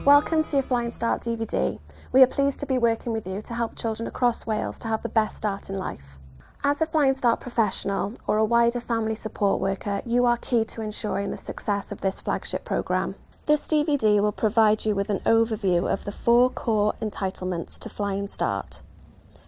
Welcome to your Flying Start DVD. We are pleased to be working with you to help children across Wales to have the best start in life. As a Flying Start professional or a wider family support worker, you are key to ensuring the success of this flagship programme. This DVD will provide you with an overview of the 4 core entitlements to Flying Start: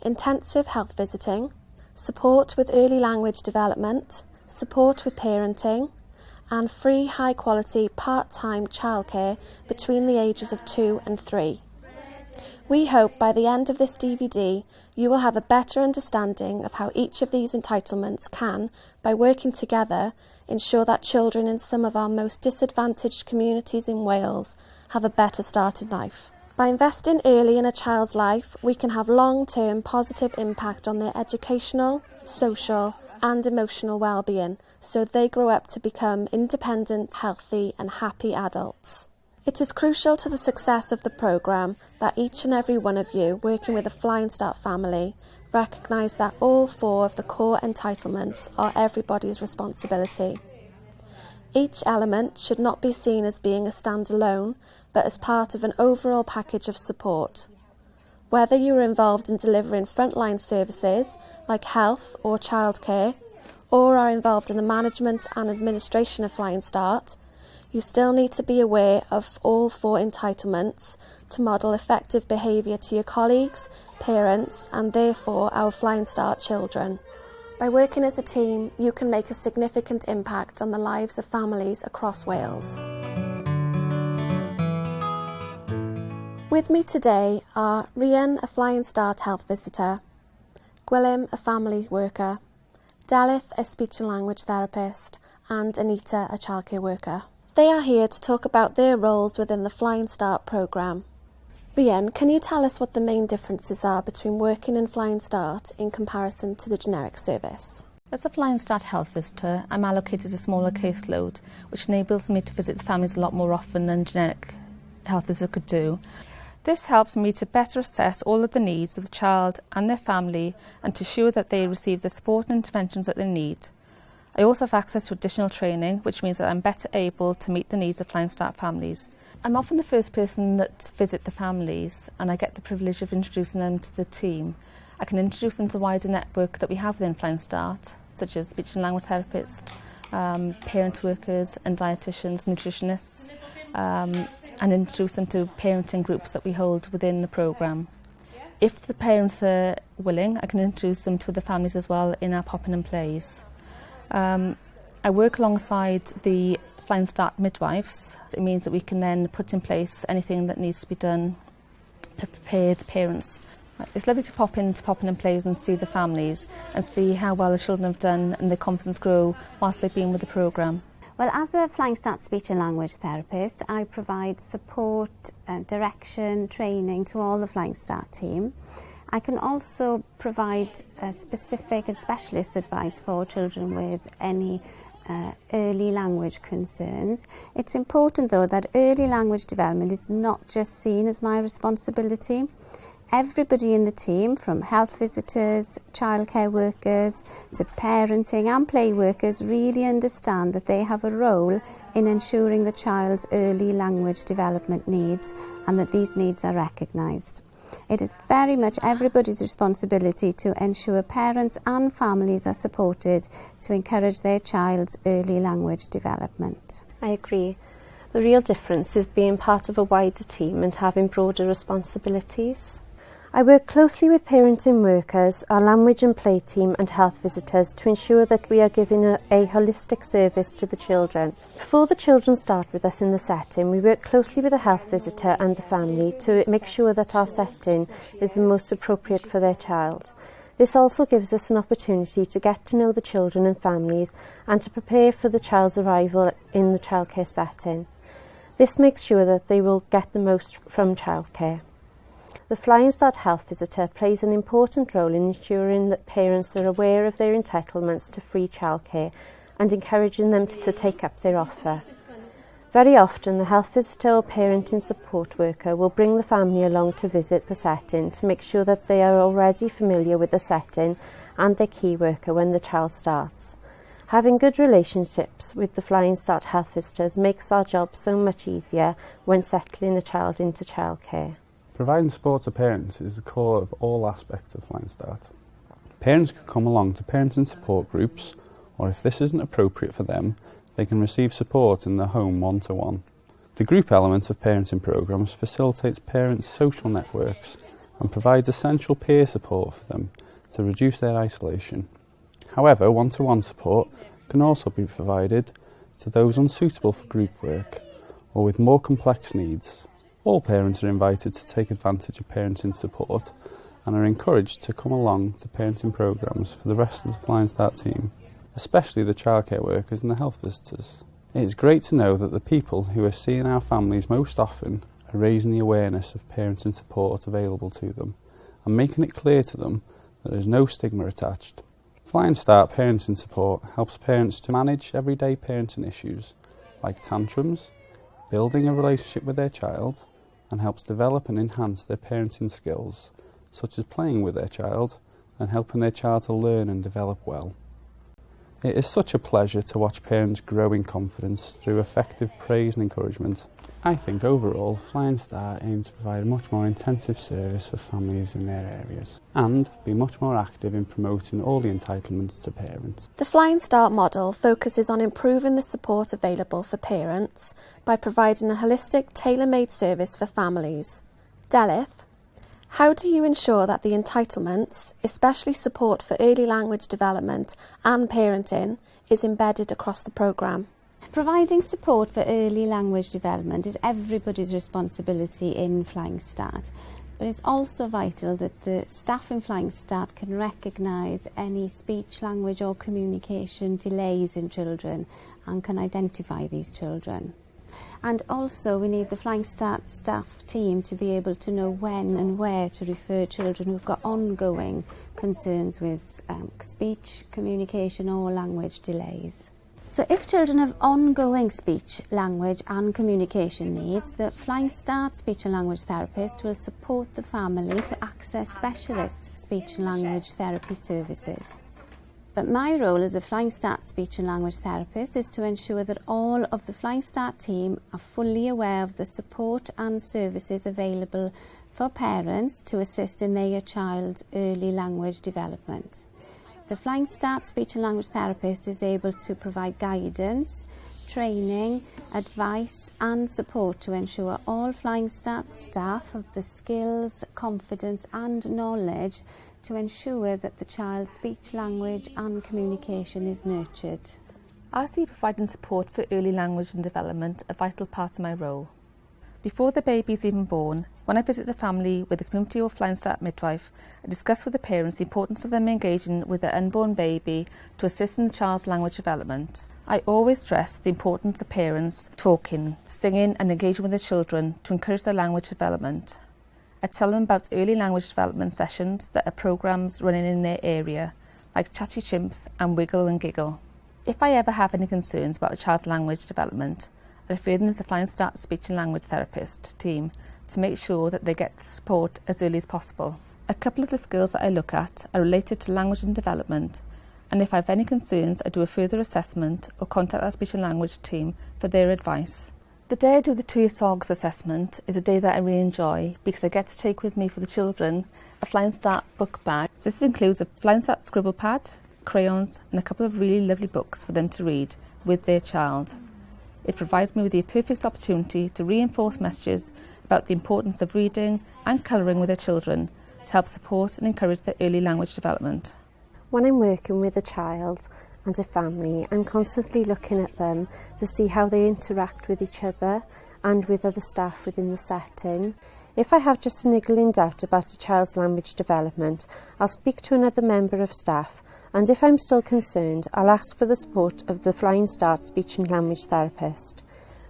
intensive health visiting, support with early language development, support with parenting, and free high-quality part-time childcare between the ages of 2 and 3. We hope by the end of this DVD you will have a better understanding of how each of these entitlements can, by working together, ensure that children in some of our most disadvantaged communities in Wales have a better start in life. By investing early in a child's life, we can have long-term positive impact on their educational, social and emotional well-being, so they grow up to become independent, healthy and happy adults. It is crucial to the success of the programme that each and every one of you working with the Flying Start family recognise that all 4 of the core entitlements are everybody's responsibility. Each element should not be seen as being a standalone, but as part of an overall package of support. Whether you are involved in delivering frontline services like health or childcare, or are involved in the management and administration of Flying Start, you still need to be aware of all 4 entitlements to model effective behaviour to your colleagues, parents and therefore our Flying Start children. By working as a team, you can make a significant impact on the lives of families across Wales. With me today are Rhian, a Flying Start health visitor, Gwilym, a family worker, Delith, a speech and language therapist, and Anita, a childcare worker. They are here to talk about their roles within the Flying Start programme. Rhian, can you tell us what the main differences are between working in Flying Start in comparison to the generic service? As a Flying Start health visitor, I'm allocated a smaller caseload, which enables me to visit the families a lot more often than generic health visitor could do. This helps me to better assess all of the needs of the child and their family and to ensure that they receive the support and interventions that they need. I also have access to additional training, which means that I'm better able to meet the needs of Flying Start families. I'm often the first person that visit the families and I get the privilege of introducing them to the team. I can introduce them to the wider network that we have within Flying Start, such as speech and language therapists, parent workers and dietitians, nutritionists, and introduce them to parenting groups that we hold within the programme. If the parents are willing, I can introduce them to other families as well in our popping and plays. I work alongside the Flying Start midwives. It means that we can then put in place anything that needs to be done to prepare the parents. It's lovely to pop into popping and plays and see the families and see how well the children have done and their confidence grow whilst they've been with the programme. Well, as a Flying Start speech and language therapist, I provide support, direction, training to all the Flying Start team. I can also provide specific and specialist advice for children with any early language concerns. It's important though that early language development is not just seen as my responsibility. Everybody in the team, from health visitors, childcare workers to parenting and play workers, really understand that they have a role in ensuring the child's early language development needs and that these needs are recognised. It is very much everybody's responsibility to ensure parents and families are supported to encourage their child's early language development. I agree. The real difference is being part of a wider team and having broader responsibilities. I work closely with parenting workers, our language and play team and health visitors to ensure that we are giving a holistic service to the children. Before the children start with us in the setting, we work closely with the health visitor and the family to make sure that our setting is the most appropriate for their child. This also gives us an opportunity to get to know the children and families and to prepare for the child's arrival in the childcare setting. This makes sure that they will get the most from childcare. The Flying Start health visitor plays an important role in ensuring that parents are aware of their entitlements to free childcare and encouraging them to take up their offer. Very often the health visitor or parenting support worker will bring the family along to visit the setting to make sure that they are already familiar with the setting and their key worker when the child starts. Having good relationships with the Flying Start health visitors makes our job so much easier when settling a child into childcare. Providing support to parents is the core of all aspects of Flying Start. Parents can come along to parenting support groups, or if this isn't appropriate for them, they can receive support in their home one-to-one. The group element of parenting programmes facilitates parents' social networks and provides essential peer support for them to reduce their isolation. However, one-to-one support can also be provided to those unsuitable for group work or with more complex needs. All parents are invited to take advantage of parenting support and are encouraged to come along to parenting programmes for the rest of the Flying Start team, especially the childcare workers and the health visitors. It is great to know that the people who are seeing our families most often are raising the awareness of parenting support available to them and making it clear to them that there is no stigma attached. Flying Start parenting support helps parents to manage everyday parenting issues like tantrums, building a relationship with their child, and helps develop and enhance their parenting skills, such as playing with their child and helping their child to learn and develop well. It is such a pleasure to watch parents grow in confidence through effective praise and encouragement. I think overall, Flying Start aims to provide a much more intensive service for families in their areas and be much more active in promoting all the entitlements to parents. The Flying Start model focuses on improving the support available for parents by providing a holistic, tailor-made service for families. Delith, how do you ensure that the entitlements, especially support for early language development and parenting, is embedded across the programme? Providing support for early language development is everybody's responsibility in Flying Start, but it's also vital that the staff in Flying Start can recognise any speech, language or communication delays in children and can identify these children. And also we need the Flying Start staff team to be able to know when and where to refer children who've got ongoing concerns with speech, communication or language delays. So if children have ongoing speech, language and communication needs, the Flying Start speech and language therapist will support the family to access specialist speech and language therapy services. But my role as a Flying Start speech and language therapist is to ensure that all of the Flying Start team are fully aware of the support and services available for parents to assist in their child's early language development. The Flying Start speech and language therapist is able to provide guidance, training, advice and support to ensure all Flying Start staff have the skills, confidence and knowledge to ensure that the child's speech, language and communication is nurtured. I see providing support for early language and development a vital part of my role. Before the baby is even born, when I visit the family with the community or Flying Start midwife, I discuss with the parents the importance of them engaging with their unborn baby to assist in the child's language development. I always stress the importance of parents talking, singing and engaging with their children to encourage their language development. I tell them about early language development sessions that are programmes running in their area, like Chatty Chimps and Wiggle and Giggle. If I ever have any concerns about a child's language development, I refer them to the Flying Start speech and language therapist team to make sure that they get the support as early as possible. A couple of the skills that I look at are related to language and development, and if I have any concerns I do a further assessment or contact our speech and language team for their advice. The day I do the 2-year SOGS assessment is a day that I really enjoy because I get to take with me for the children a Flying Start book bag. This includes a Flying Start scribble pad, crayons and a couple of really lovely books for them to read with their child. It provides me with the perfect opportunity to reinforce messages about the importance of reading and colouring with their children to help support and encourage their early language development. When I'm working with a child and a family, I'm constantly looking at them to see how they interact with each other and with other staff within the setting. If I have just a niggling doubt about a child's language development, I'll speak to another member of staff, and if I'm still concerned, I'll ask for the support of the Flying Start speech and language therapist.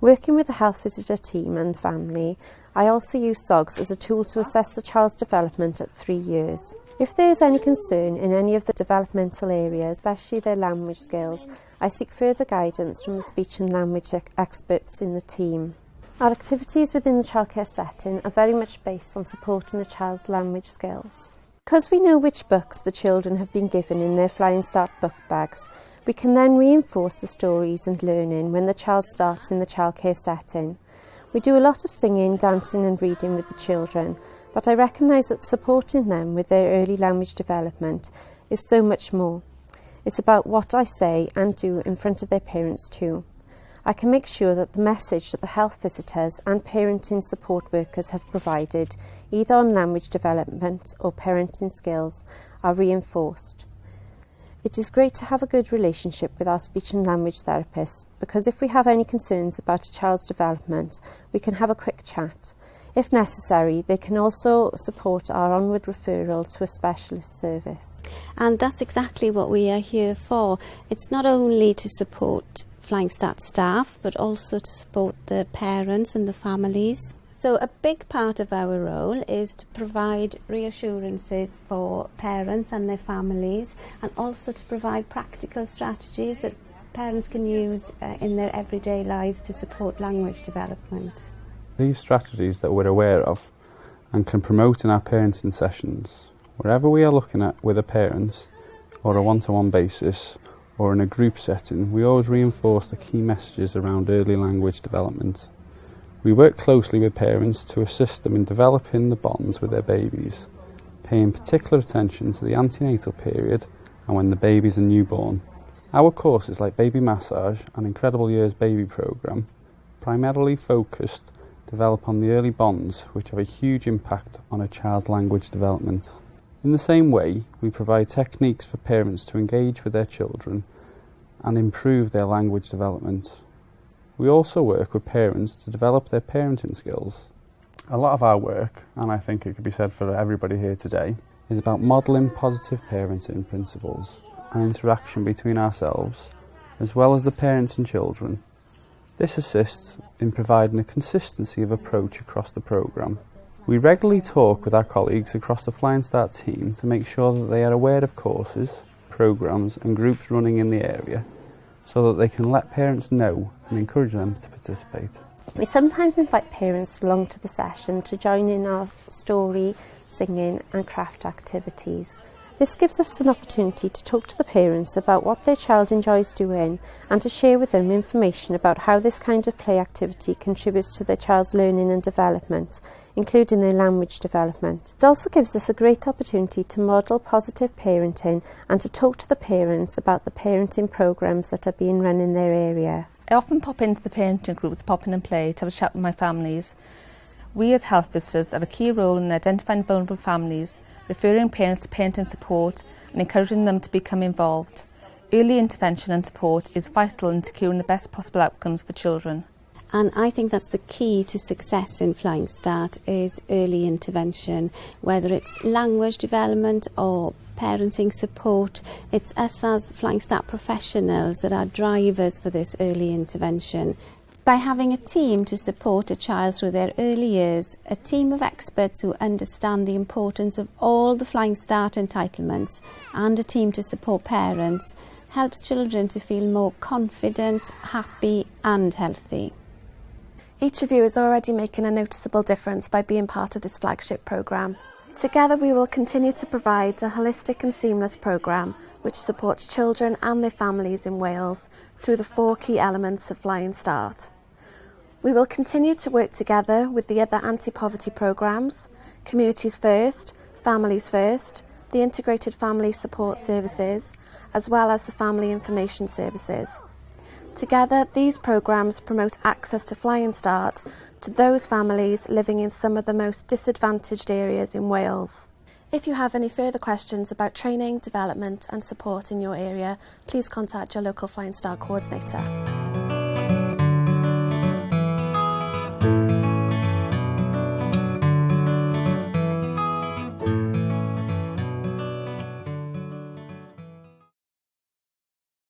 Working with the health visitor team and family, I also use SOGS as a tool to assess the child's development at 3 years. If there is any concern in any of the developmental areas, especially their language skills, I seek further guidance from the speech and language experts in the team. Our activities within the childcare setting are very much based on supporting a child's language skills. Because we know which books the children have been given in their Flying Start book bags, We can then reinforce the stories and learning when the child starts in the childcare setting. We do a lot of singing, dancing and reading with the children, but I recognise that supporting them with their early language development is so much more. It's about what I say and do in front of their parents too. I can make sure that the message that the health visitors and parenting support workers have provided, either on language development or parenting skills, are reinforced. It is great to have a good relationship with our speech and language therapists, because if we have any concerns about a child's development, we can have a quick chat. If necessary, they can also support our onward referral to a specialist service. And that's exactly what we are here for. It's not only to support Flying Start staff, but also to support the parents and the families. So a big part of our role is to provide reassurances for parents and their families, and also to provide practical strategies that parents can use in their everyday lives to support language development. These strategies that we're aware of and can promote in our parenting sessions, wherever we are looking at with a parent or a one-to-one basis or in a group setting, we always reinforce the key messages around early language development. We work closely with parents to assist them in developing the bonds with their babies, paying particular attention to the antenatal period and when the babies are newborn. Our courses like Baby Massage and Incredible Years Baby Programme primarily focused develop on the early bonds which have a huge impact on a child's language development. In the same way, we provide techniques for parents to engage with their children and improve their language development. We also work with parents to develop their parenting skills. A lot of our work, and I think it could be said for everybody here today, is about modelling positive parenting principles and interaction between ourselves, as well as the parents and children. This assists in providing a consistency of approach across the programme. We regularly talk with our colleagues across the Flying Start team to make sure that they are aware of courses, programmes and groups running in the area, so that they can let parents know and encourage them to participate. We sometimes invite parents along to the session to join in our story, singing and craft activities. This gives us an opportunity to talk to the parents about what their child enjoys doing and to share with them information about how this kind of play activity contributes to their child's learning and development, including their language development. It also gives us a great opportunity to model positive parenting and to talk to the parents about the parenting programmes that are being run in their area. I often pop into the parenting groups, pop in and play to have a chat with my families. We as health visitors have a key role in identifying vulnerable families, referring parents to parenting support and encouraging them to become involved. Early intervention and support is vital in securing the best possible outcomes for children. And I think that's the key to success in Flying Start is early intervention, whether it's language development or parenting support. It's us as Flying Start professionals that are drivers for this early intervention. By having a team to support a child through their early years, a team of experts who understand the importance of all the Flying Start entitlements, and a team to support parents, helps children to feel more confident, happy and healthy. Each of you is already making a noticeable difference by being part of this flagship programme. Together we will continue to provide a holistic and seamless programme which supports children and their families in Wales through the 4 key elements of Flying Start. We will continue to work together with the other anti-poverty programmes, Communities First, Families First, the Integrated Family Support Services, as well as the Family Information Services. Together, these programmes promote access to Flying Start to those families living in some of the most disadvantaged areas in Wales. If you have any further questions about training, development and support in your area, please contact your local Flying Start coordinator.